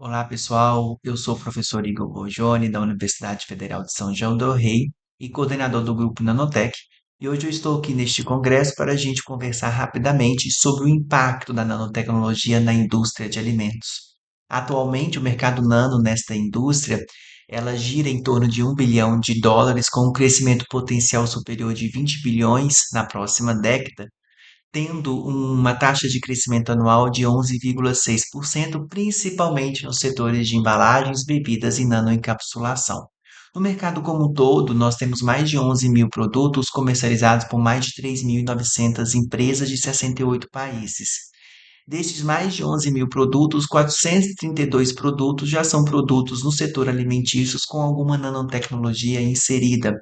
Olá, pessoal. Eu sou o professor Igor Borgione, da Universidade Federal de São João del Rei e coordenador do grupo Nanotech. E hoje eu estou aqui neste congresso para a gente conversar rapidamente sobre o impacto da nanotecnologia na indústria de alimentos. Atualmente, o mercado nano nesta indústria, ela gira em torno de US$ 1 bilhão, com um crescimento potencial superior de 20 bilhões na próxima década, tendo uma taxa de crescimento anual de 11,6%, principalmente nos setores de embalagens, bebidas e nanoencapsulação. No mercado como um todo, nós temos mais de 11 mil produtos comercializados por mais de 3.900 empresas de 68 países. Destes mais de 11 mil produtos, 432 produtos já são produtos no setor alimentícios com alguma nanotecnologia inserida,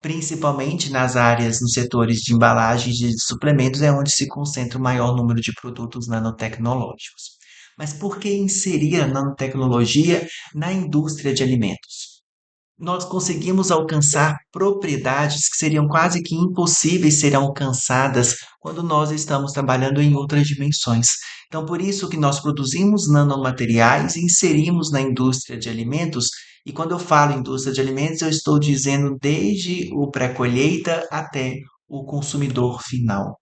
principalmente nas áreas, nos setores de embalagens e de suplementos, é onde se concentra o maior número de produtos nanotecnológicos. Mas por que inserir a nanotecnologia na indústria de alimentos? Nós conseguimos alcançar propriedades que seriam quase que impossíveis serem alcançadas quando nós estamos trabalhando em outras dimensões. Então, por isso que nós produzimos nanomateriais e inserimos na indústria de alimentos. E quando eu falo indústria de alimentos, eu estou dizendo desde o pré-colheita até o consumidor final.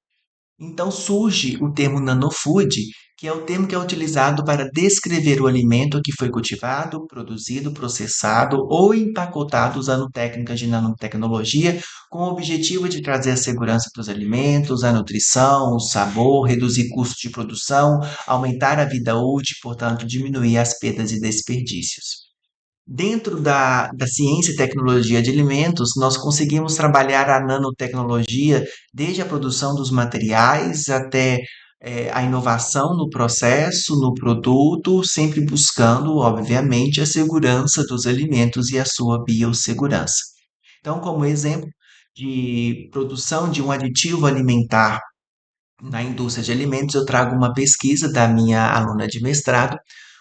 Então surge o termo nanofood, que é o termo que é utilizado para descrever o alimento que foi cultivado, produzido, processado ou empacotado usando técnicas de nanotecnologia, com o objetivo de trazer a segurança dos alimentos, a nutrição, o sabor, reduzir custos de produção, aumentar a vida útil, portanto, diminuir as perdas e desperdícios. Dentro da ciência e tecnologia de alimentos, nós conseguimos trabalhar a nanotecnologia desde a produção dos materiais até a inovação no processo, no produto, sempre buscando, obviamente, a segurança dos alimentos e a sua biossegurança. Então, como exemplo de produção de um aditivo alimentar na indústria de alimentos, eu trago uma pesquisa da minha aluna de mestrado,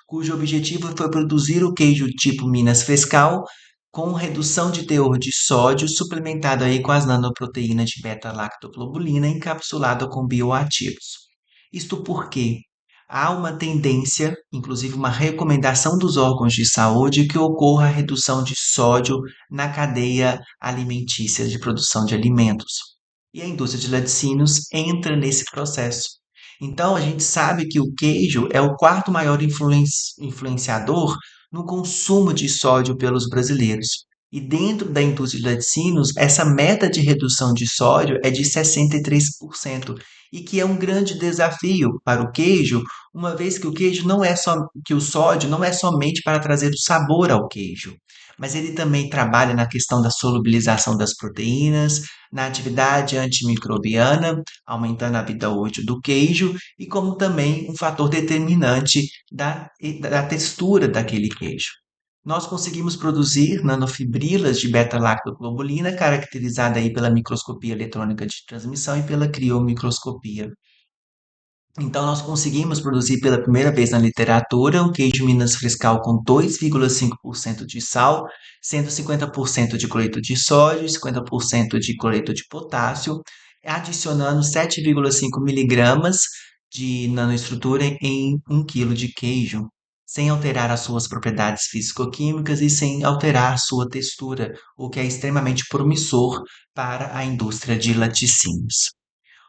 cujo objetivo foi produzir o queijo tipo Minas Frescal com redução de teor de sódio suplementado aí com as nanoproteínas de beta-lactoglobulina encapsulada com bioativos. Isto porque há uma tendência, inclusive uma recomendação dos órgãos de saúde, que ocorra a redução de sódio na cadeia alimentícia de produção de alimentos. E a indústria de laticínios entra nesse processo. Então, a gente sabe que o queijo é o quarto maior influenciador no consumo de sódio pelos brasileiros. E dentro da indústria de laticínios, essa meta de redução de sódio é de 63%, e que é um grande desafio para o queijo, uma vez que o queijo não é só que o sódio não é somente para trazer o sabor ao queijo, mas ele também trabalha na questão da solubilização das proteínas, na atividade antimicrobiana, aumentando a vida útil do queijo, e como também um fator determinante da textura daquele queijo. Nós conseguimos produzir nanofibrilas de beta-lactoglobulina, caracterizada aí pela microscopia eletrônica de transmissão e pela criomicroscopia. Então, nós conseguimos produzir pela primeira vez na literatura um queijo Minas Frescal com 2,5% de sal, sendo 50% de cloreto de sódio e 50% de cloreto de potássio, adicionando 7,5 miligramas de nanoestrutura em 1 quilo de queijo, sem alterar as suas propriedades físico-químicas e sem alterar sua textura, o que é extremamente promissor para a indústria de laticínios.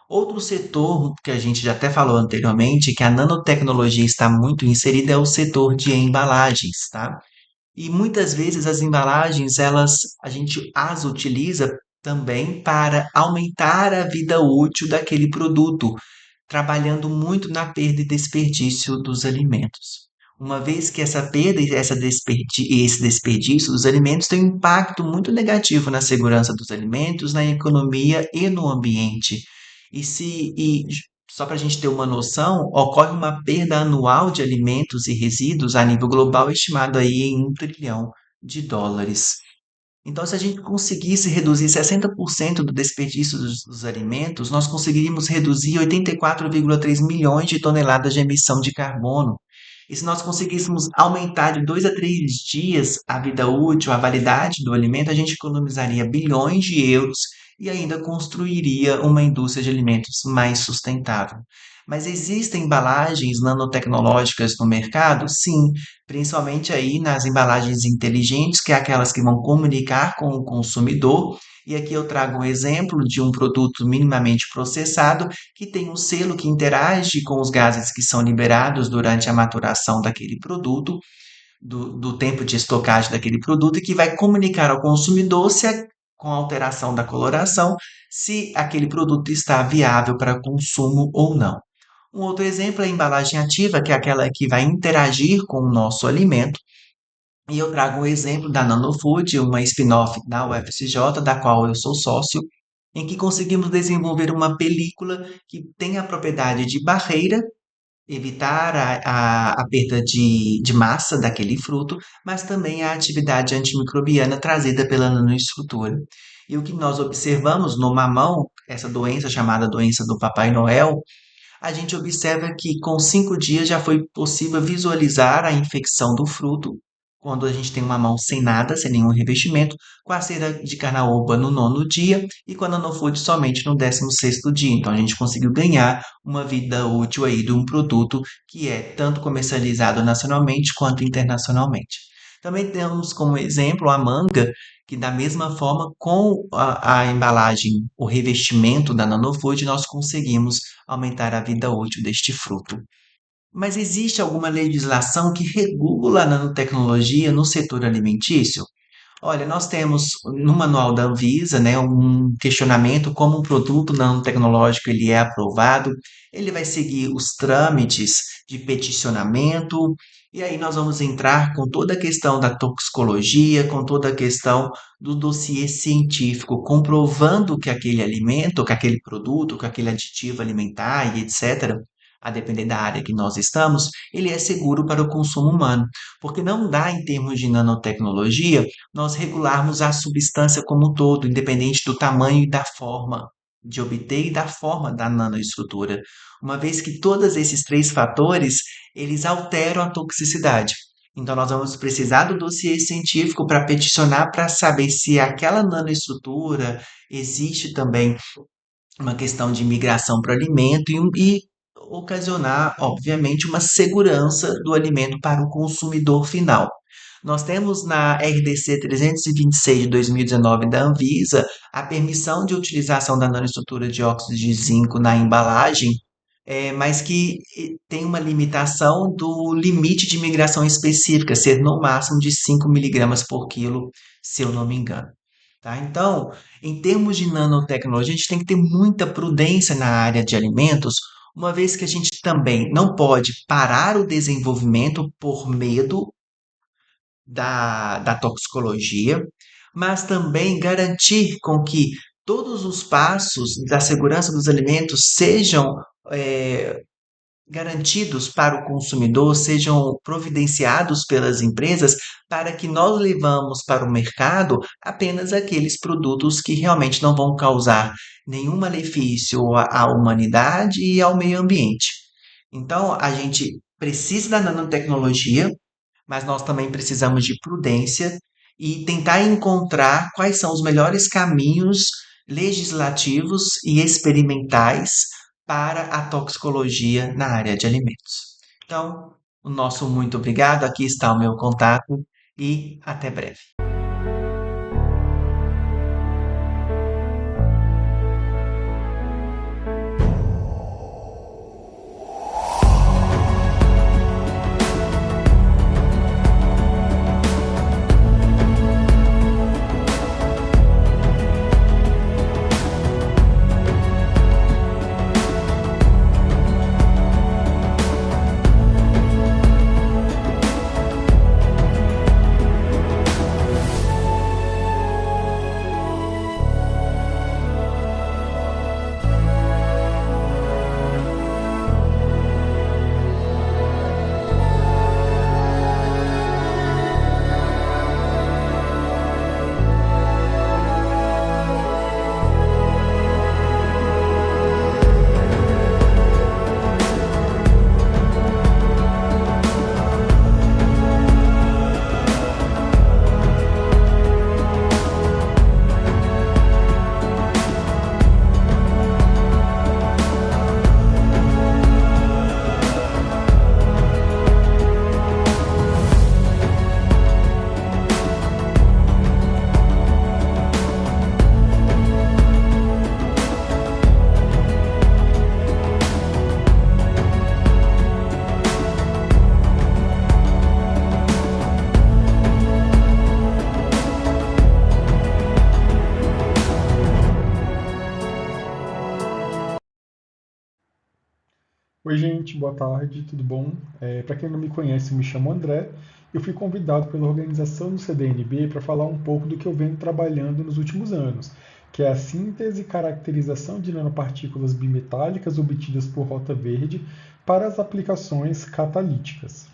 Outro setor que a gente já até falou anteriormente, que a nanotecnologia está muito inserida, é o setor de embalagens, tá? E muitas vezes as embalagens, a gente as utiliza também para aumentar a vida útil daquele produto, trabalhando muito na perda e desperdício dos alimentos. Uma vez que essa perda e esse desperdício dos alimentos tem um impacto muito negativo na segurança dos alimentos, na economia e no ambiente. Só para a gente ter uma noção, ocorre uma perda anual de alimentos e resíduos a nível global estimado aí em US$ 1 trilhão. Então, se a gente conseguisse reduzir 60% do desperdício dos alimentos, nós conseguiríamos reduzir 84,3 milhões de toneladas de emissão de carbono. E se nós conseguíssemos aumentar de 2 a 3 dias a vida útil, a validade do alimento, a gente economizaria bilhões de euros e ainda construiria uma indústria de alimentos mais sustentável. Mas existem embalagens nanotecnológicas no mercado? Sim, principalmente aí nas embalagens inteligentes, que é aquelas que vão comunicar com o consumidor. E aqui eu trago um exemplo de um produto minimamente processado que tem um selo que interage com os gases que são liberados durante a maturação daquele produto, do tempo de estocagem daquele produto, e que vai comunicar ao consumidor com a alteração da coloração, se aquele produto está viável para consumo ou não. Um outro exemplo é a embalagem ativa, que é aquela que vai interagir com o nosso alimento. E eu trago um exemplo da Nanofood, uma spin-off da UFCJ, da qual eu sou sócio, em que conseguimos desenvolver uma película que tem a propriedade de barreira, evitar a perda de massa daquele fruto, mas também a atividade antimicrobiana trazida pela nanoestrutura. E o que nós observamos no mamão, essa doença chamada doença do Papai Noel, a gente observa que com 5 dias já foi possível visualizar a infecção do fruto, quando a gente tem uma mão sem nada, sem nenhum revestimento, com a cera de carnaúba no 9º dia e com a nanofood somente no 16º dia. Então a gente conseguiu ganhar uma vida útil aí de um produto que é tanto comercializado nacionalmente quanto internacionalmente. Também temos como exemplo a manga, que da mesma forma, com a embalagem, o revestimento da nanofood, nós conseguimos aumentar a vida útil deste fruto. Mas existe alguma legislação que regula a nanotecnologia no setor alimentício? Olha, nós temos no manual da Anvisa, né, um questionamento como um produto nanotecnológico ele é aprovado, ele vai seguir os trâmites de peticionamento, e aí nós vamos entrar com toda a questão da toxicologia, com toda a questão do dossiê científico, comprovando que aquele alimento, que aquele produto, que aquele aditivo alimentar e etc., a depender da área que nós estamos, ele é seguro para o consumo humano. Porque não dá, em termos de nanotecnologia, nós regularmos a substância como um todo, independente do tamanho e da forma de obter e da forma da nanoestrutura, uma vez que todos esses três fatores, eles alteram a toxicidade. Então, nós vamos precisar do dossiê científico para peticionar para saber se aquela nanoestrutura existe também uma questão de migração para o alimento e ocasionar, obviamente, uma segurança do alimento para o consumidor final. Nós temos na RDC 326 de 2019 da Anvisa a permissão de utilização da nanoestrutura de óxido de zinco na embalagem, mas que tem uma limitação do limite de migração específica, ser no máximo de 5 miligramas por quilo, se eu não me engano. Tá? Então, em termos de nanotecnologia, a gente tem que ter muita prudência na área de alimentos, uma vez que a gente também não pode parar o desenvolvimento por medo da toxicologia, mas também garantir com que todos os passos da segurança dos alimentos sejam eh, garantidos para o consumidor, sejam providenciados pelas empresas para que nós levamos para o mercado apenas aqueles produtos que realmente não vão causar nenhum malefício à humanidade e ao meio ambiente. Então, a gente precisa da nanotecnologia, mas nós também precisamos de prudência e tentar encontrar quais são os melhores caminhos legislativos e experimentais para a toxicologia na área de alimentos. Então, o nosso muito obrigado, aqui está o meu contato e até breve. Oi, gente, boa tarde, tudo bom? Para quem não me conhece, eu me chamo André. Eu fui convidado pela organização do CDNB para falar um pouco do que eu venho trabalhando nos últimos anos, que é a síntese e caracterização de nanopartículas bimetálicas obtidas por Rota Verde para as aplicações catalíticas.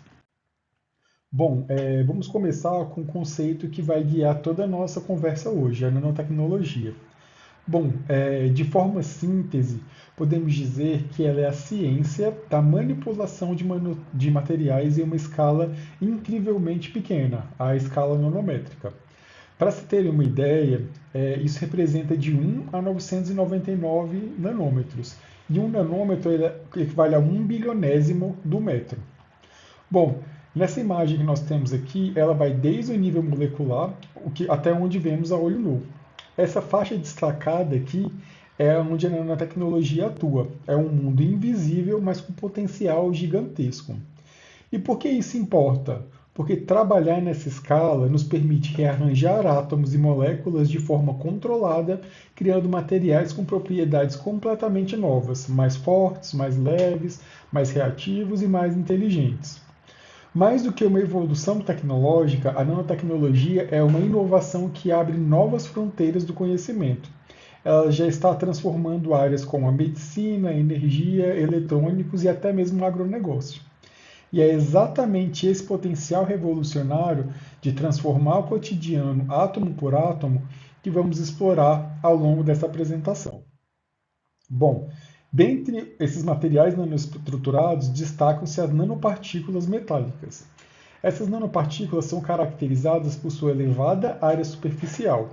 Bom, vamos começar com o conceito que vai guiar toda a nossa conversa hoje, a nanotecnologia. Bom, de forma síntese, podemos dizer que ela é a ciência da manipulação de materiais em uma escala incrivelmente pequena, a escala nanométrica. Para se terem uma ideia, isso representa de 1 a 999 nanômetros. E um nanômetro equivale a 1 bilionésimo do metro. Bom, nessa imagem que nós temos aqui, ela vai desde o nível molecular até onde vemos a olho nu. Essa faixa destacada aqui é onde a nanotecnologia atua. É um mundo invisível, mas com potencial gigantesco. E por que isso importa? Porque trabalhar nessa escala nos permite rearranjar átomos e moléculas de forma controlada, criando materiais com propriedades completamente novas, mais fortes, mais leves, mais reativos e mais inteligentes. Mais do que uma evolução tecnológica, a nanotecnologia é uma inovação que abre novas fronteiras do conhecimento. Ela já está transformando áreas como a medicina, a energia, eletrônicos e até mesmo o agronegócio. E é exatamente esse potencial revolucionário de transformar o cotidiano átomo por átomo que vamos explorar ao longo dessa apresentação. Bom, dentre esses materiais nanoestruturados, destacam-se as nanopartículas metálicas. Essas nanopartículas são caracterizadas por sua elevada área superficial.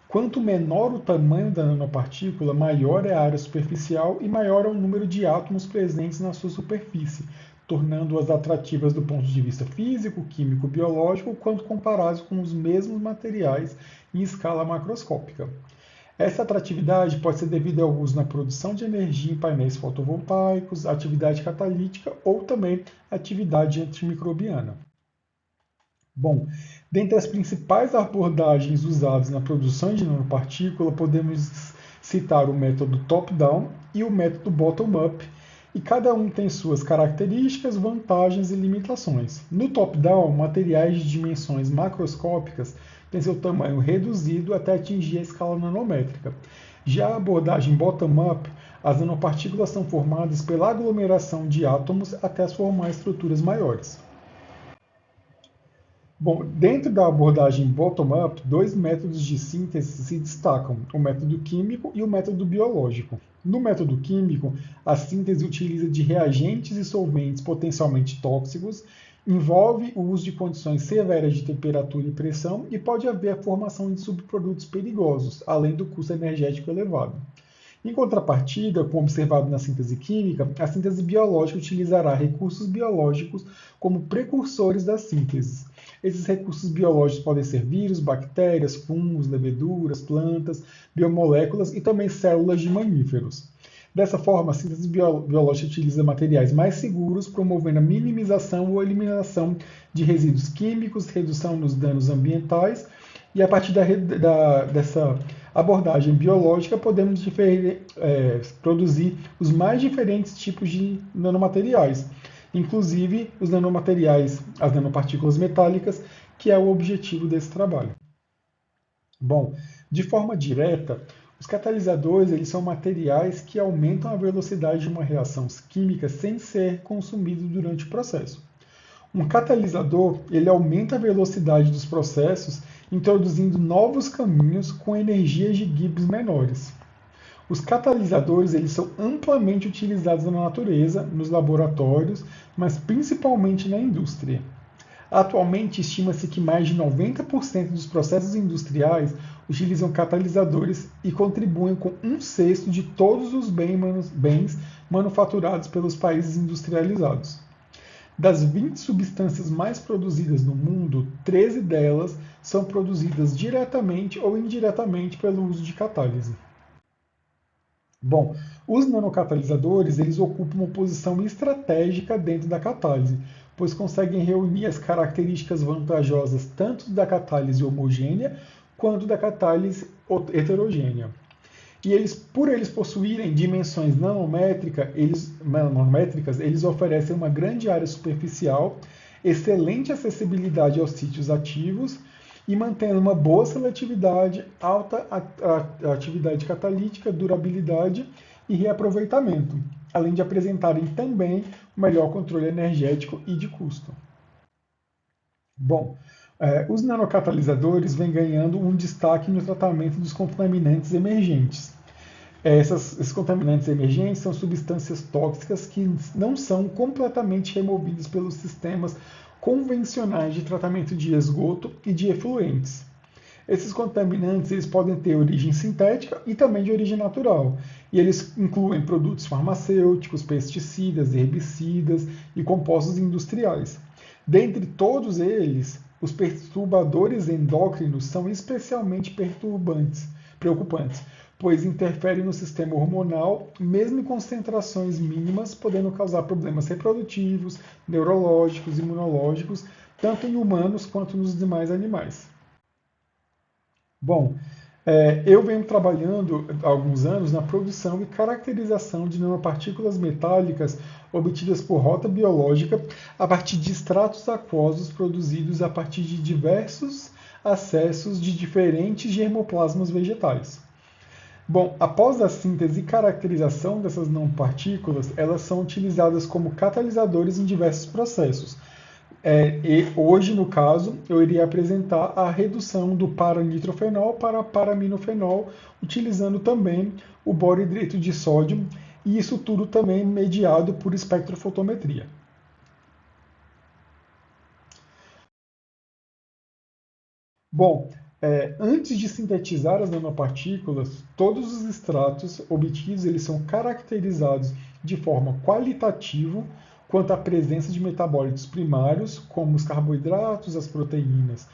Quanto menor o tamanho da nanopartícula, maior é a área superficial e maior é o número de átomos presentes na sua superfície, tornando-as atrativas do ponto de vista físico, químico, biológico, quando comparadas com os mesmos materiais em escala macroscópica. Essa atratividade pode ser devida ao uso na produção de energia em painéis fotovoltaicos, atividade catalítica ou também atividade antimicrobiana. Bom, dentre as principais abordagens usadas na produção de nanopartícula, podemos citar o método top-down e o método bottom-up, e cada um tem suas características, vantagens e limitações. No top-down, materiais de dimensões macroscópicas têm seu tamanho reduzido até atingir a escala nanométrica. Já a abordagem bottom-up, as nanopartículas são formadas pela aglomeração de átomos até as formar estruturas maiores. Bom, dentro da abordagem bottom-up, dois métodos de síntese se destacam, o método químico e o método biológico. No método químico, a síntese utiliza de reagentes e solventes potencialmente tóxicos, envolve o uso de condições severas de temperatura e pressão e pode haver a formação de subprodutos perigosos, além do custo energético elevado. Em contrapartida, como observado na síntese química, a síntese biológica utilizará recursos biológicos como precursores da síntese. Esses recursos biológicos podem ser vírus, bactérias, fungos, leveduras, plantas, biomoléculas e também células de mamíferos. Dessa forma, a síntese biológica utiliza materiais mais seguros, promovendo a minimização ou eliminação de resíduos químicos, redução nos danos ambientais, e a partir dessa abordagem biológica podemos produzir os mais diferentes tipos de nanomateriais, inclusive os nanomateriais, as nanopartículas metálicas, que é o objetivo desse trabalho. Bom, de forma direta, os catalisadores eles são materiais que aumentam a velocidade de uma reação química sem ser consumido durante o processo. Um catalisador ele aumenta a velocidade dos processos, introduzindo novos caminhos com energias de Gibbs menores. Os catalisadores eles são amplamente utilizados na natureza, nos laboratórios, mas principalmente na indústria. Atualmente, estima-se que mais de 90% dos processos industriais utilizam catalisadores e contribuem com 1/6 de todos os bens manufaturados pelos países industrializados. Das 20 substâncias mais produzidas no mundo, 13 delas são produzidas diretamente ou indiretamente pelo uso de catálise. Bom, os nanocatalisadores eles ocupam uma posição estratégica dentro da catálise, pois conseguem reunir as características vantajosas tanto da catálise homogênea quanto da catálise heterogênea. E por eles possuírem dimensões nanométricas, eles oferecem uma grande área superficial, excelente acessibilidade aos sítios ativos e mantendo uma boa seletividade, alta atividade catalítica, durabilidade e reaproveitamento, além de apresentarem também o melhor controle energético e de custo. Bom, os nanocatalisadores vêm ganhando um destaque no tratamento dos contaminantes emergentes. Esses contaminantes emergentes são substâncias tóxicas que não são completamente removidas pelos sistemas convencionais de tratamento de esgoto e de efluentes. Esses contaminantes eles podem ter origem sintética e também de origem natural. E eles incluem produtos farmacêuticos, pesticidas, herbicidas e compostos industriais. Dentre todos eles, os perturbadores endócrinos são especialmente preocupantes, pois interferem no sistema hormonal, mesmo em concentrações mínimas, podendo causar problemas reprodutivos, neurológicos, imunológicos, tanto em humanos quanto nos demais animais. Bom, eu venho trabalhando há alguns anos na produção e caracterização de nanopartículas metálicas obtidas por rota biológica a partir de extratos aquosos produzidos a partir de diversos acessos de diferentes germoplasmas vegetais. Bom, após a síntese e caracterização dessas nanopartículas, elas são utilizadas como catalisadores em diversos processos. E hoje, no caso, eu iria apresentar a redução do paranitrofenol para paraminofenol, utilizando também o borohidreto de sódio, e isso tudo também mediado por espectrofotometria. Bom, antes de sintetizar as nanopartículas, todos os extratos obtidos eles são caracterizados de forma qualitativa quanto à presença de metabólitos primários, como os carboidratos, as proteínas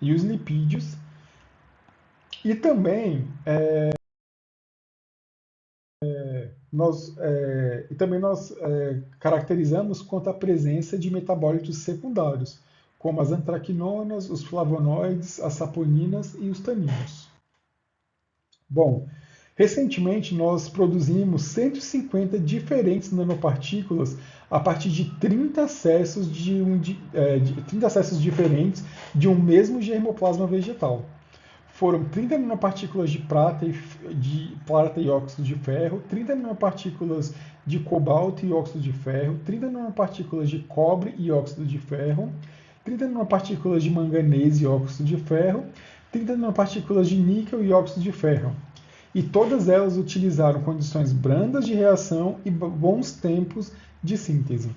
e os lipídios, e também nós caracterizamos quanto à presença de metabólitos secundários, como as antraquinonas, os flavonoides, as saponinas e os taninos. Bom, recentemente nós produzimos 150 diferentes nanopartículas a partir de 30 acessos, 30 acessos diferentes de um mesmo germoplasma vegetal. Foram 30 nanopartículas de prata e óxido de ferro, 30 nanopartículas de cobalto e óxido de ferro, 30 nanopartículas de cobre e óxido de ferro, 30 nanopartículas de manganês e óxido de ferro, 30 nanopartículas de níquel e óxido de ferro. E todas elas utilizaram condições brandas de reação e bons tempos de síntese.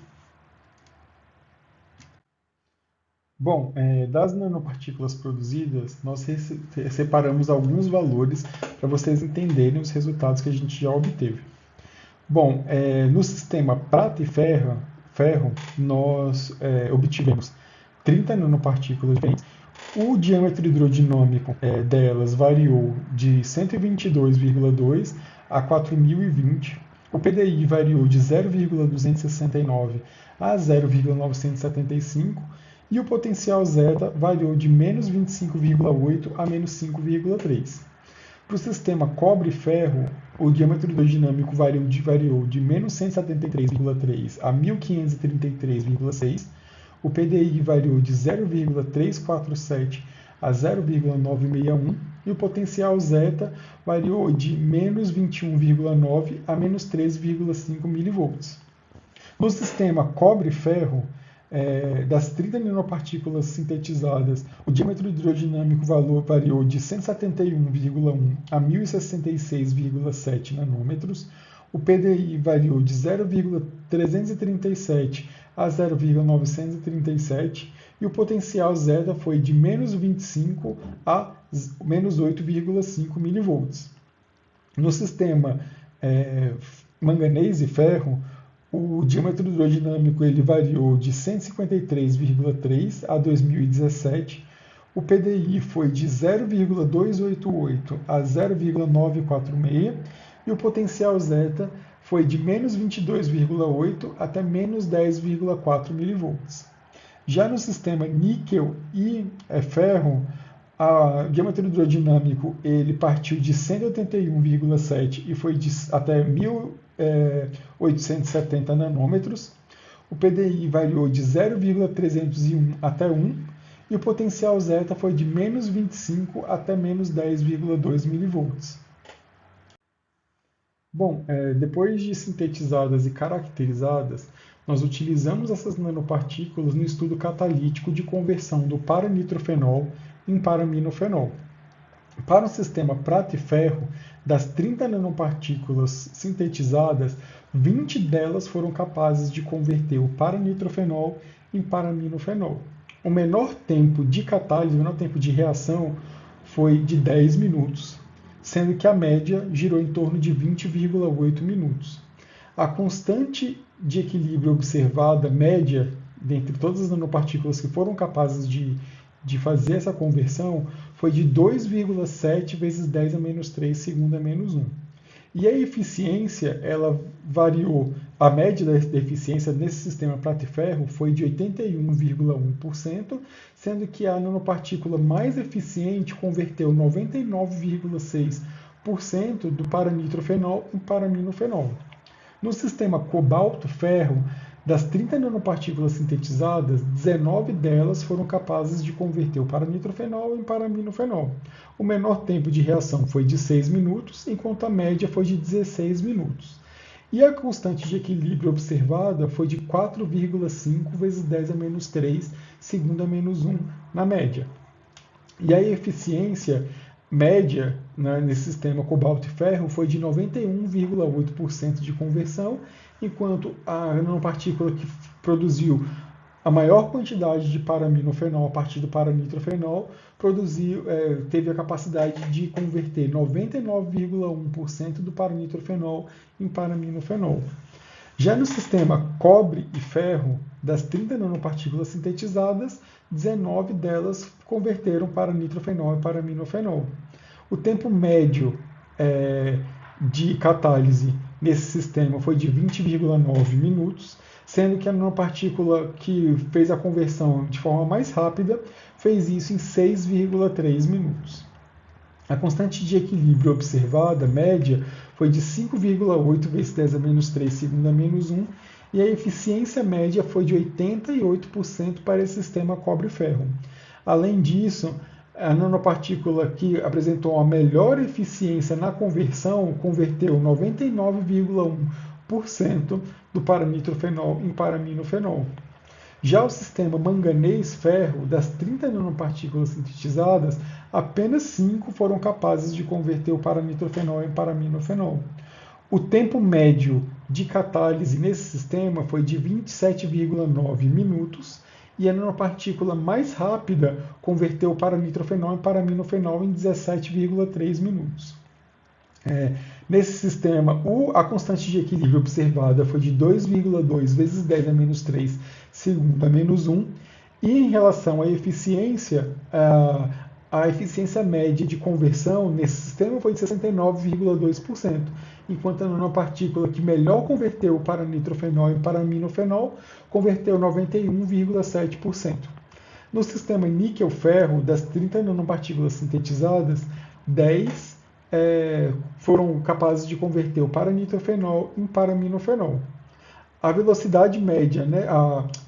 Bom, das nanopartículas produzidas, nós separamos alguns valores para vocês entenderem os resultados que a gente já obteve. Bom, no sistema prata e ferro nós obtivemos 30 nanopartículas diferentes. O diâmetro hidrodinâmico delas variou de 122,2 a 4020. O PDI variou de 0,269 a 0,975 e o potencial zeta variou de menos 25,8 a menos 5,3. Para o sistema cobre-ferro, o diâmetro hidrodinâmico variou de menos 173,3 a 1533,6. O PDI variou de 0,347 a 0,961 e o potencial zeta variou de menos 21,9 a menos 13,5 mV. No sistema cobre-ferro, das 30 nanopartículas sintetizadas, o diâmetro hidrodinâmico variou de 171,1 a 1066,7 nanômetros, o PDI variou de 0,337 a 0,937 e o potencial zeta foi de menos 25 a menos 8,5 mV. No sistema manganês e ferro, o diâmetro hidrodinâmico ele variou de 153,3 a 2017, o PDI foi de 0,288 a 0,946 e o potencial zeta foi de menos 22,8 até menos 10,4 mV. Já no sistema níquel e ferro, A geometria do hidrodinâmico ele partiu de 181,7 e foi até 1870 nanômetros. O PDI variou de 0,301 até 1 e o potencial zeta foi de menos 25 até menos 10,2 milivolts. Bom, depois de sintetizadas e caracterizadas, nós utilizamos essas nanopartículas no estudo catalítico de conversão do paranitrofenol em paraminofenol. Para o sistema prata e ferro, das 30 nanopartículas sintetizadas, 20 delas foram capazes de converter o paranitrofenol em paraminofenol. O menor tempo de catálise, o menor tempo de reação foi de 10 minutos, sendo que a média girou em torno de 20,8 minutos. A constante de equilíbrio observada, média, dentre todas as nanopartículas que foram capazes de fazer essa conversão, foi de 2,7 vezes 10 a menos 3 segundo a menos 1. E a eficiência, ela variou, a média da eficiência nesse sistema prata e ferro foi de 81,1%, sendo que a nanopartícula mais eficiente converteu 99,6% do paranitrofenol em paraminofenol. No sistema cobalto-ferro, das 30 nanopartículas sintetizadas, 19 delas foram capazes de converter o paranitrofenol em paraminofenol. O menor tempo de reação foi de 6 minutos, enquanto a média foi de 16 minutos. E a constante de equilíbrio observada foi de 4,5 vezes 10 a menos 3, segundo a menos 1, na média. E a eficiência média, né, nesse sistema cobalto e ferro foi de 91,8% de conversão, enquanto a nanopartícula que produziu a maior quantidade de paraminofenol a partir do paranitrofenol teve a capacidade de converter 99,1% do paranitrofenol em paraminofenol. Já no sistema cobre e ferro, das 30 nanopartículas sintetizadas, 19 delas converteram paranitrofenol em paraminofenol. O tempo médio de catálise nesse sistema foi de 20,9 minutos, sendo que a nanopartícula que fez a conversão de forma mais rápida fez isso em 6,3 minutos. A constante de equilíbrio observada, média, foi de 5,8 vezes 10 a menos 3 segundo a menos 1, e a eficiência média foi de 88% para esse sistema cobre-ferro. Além disso, a nanopartícula que apresentou a melhor eficiência na conversão converteu 99,1% do paranitrofenol em paraminofenol. Já o sistema manganês-ferro, das 30 nanopartículas sintetizadas, apenas 5 foram capazes de converter o paranitrofenol em paraminofenol. O tempo médio de catálise nesse sistema foi de 27,9 minutos e a nanopartícula mais rápida converteu o paranitrofenol em paraminofenol em 17,3 minutos. Nesse sistema, a constante de equilíbrio observada foi de 2,2 vezes 10 a menos 3 segundo a menos 1, e em relação à eficiência, a eficiência média de conversão nesse sistema foi de 69,2%, enquanto a nanopartícula que melhor converteu o paranitrofenol em paraminofenol converteu 91,7%. No sistema níquel-ferro, das 30 nanopartículas sintetizadas, 10 foram capazes de converter o paranitrofenol em paraminofenol. A velocidade média,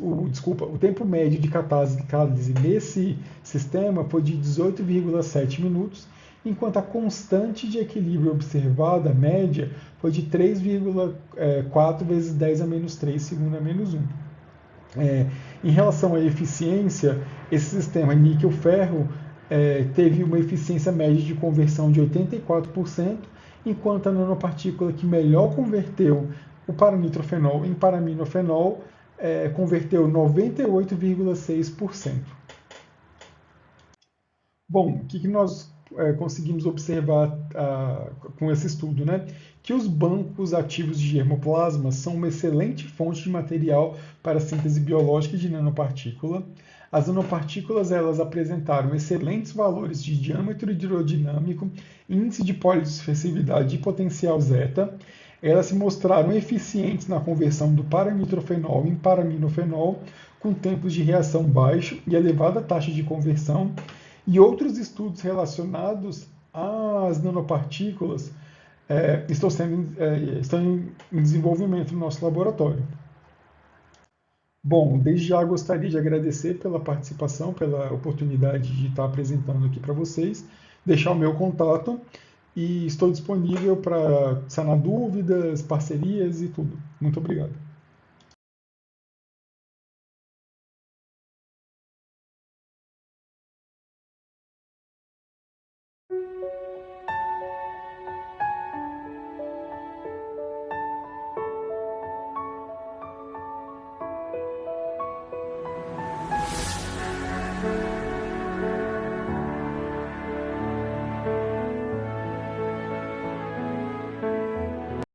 o tempo médio de catálise nesse sistema foi de 18,7 minutos, enquanto a constante de equilíbrio observada, média, foi de 3,4 vezes 10 a menos 3 segundo a menos 1. Em relação à eficiência, esse sistema níquel-ferro teve uma eficiência média de conversão de 84%, enquanto a nanopartícula que melhor converteu o paranitrofenol em paraminofenol converteu 98,6%. Bom, o que nós conseguimos observar com esse estudo, né? Que os bancos ativos de germoplasma são uma excelente fonte de material para a síntese biológica de nanopartícula. As nanopartículas elas apresentaram excelentes valores de diâmetro hidrodinâmico, índice de polidispersividade e potencial zeta. Elas se mostraram eficientes na conversão do paranitrofenol em paraminofenol, com tempos de reação baixo e elevada taxa de conversão. E outros estudos relacionados às nanopartículas estão em desenvolvimento no nosso laboratório. Bom, desde já gostaria de agradecer pela participação, pela oportunidade de estar apresentando aqui para vocês, deixar o meu contato e estou disponível para sanar dúvidas, parcerias e tudo. Muito obrigado.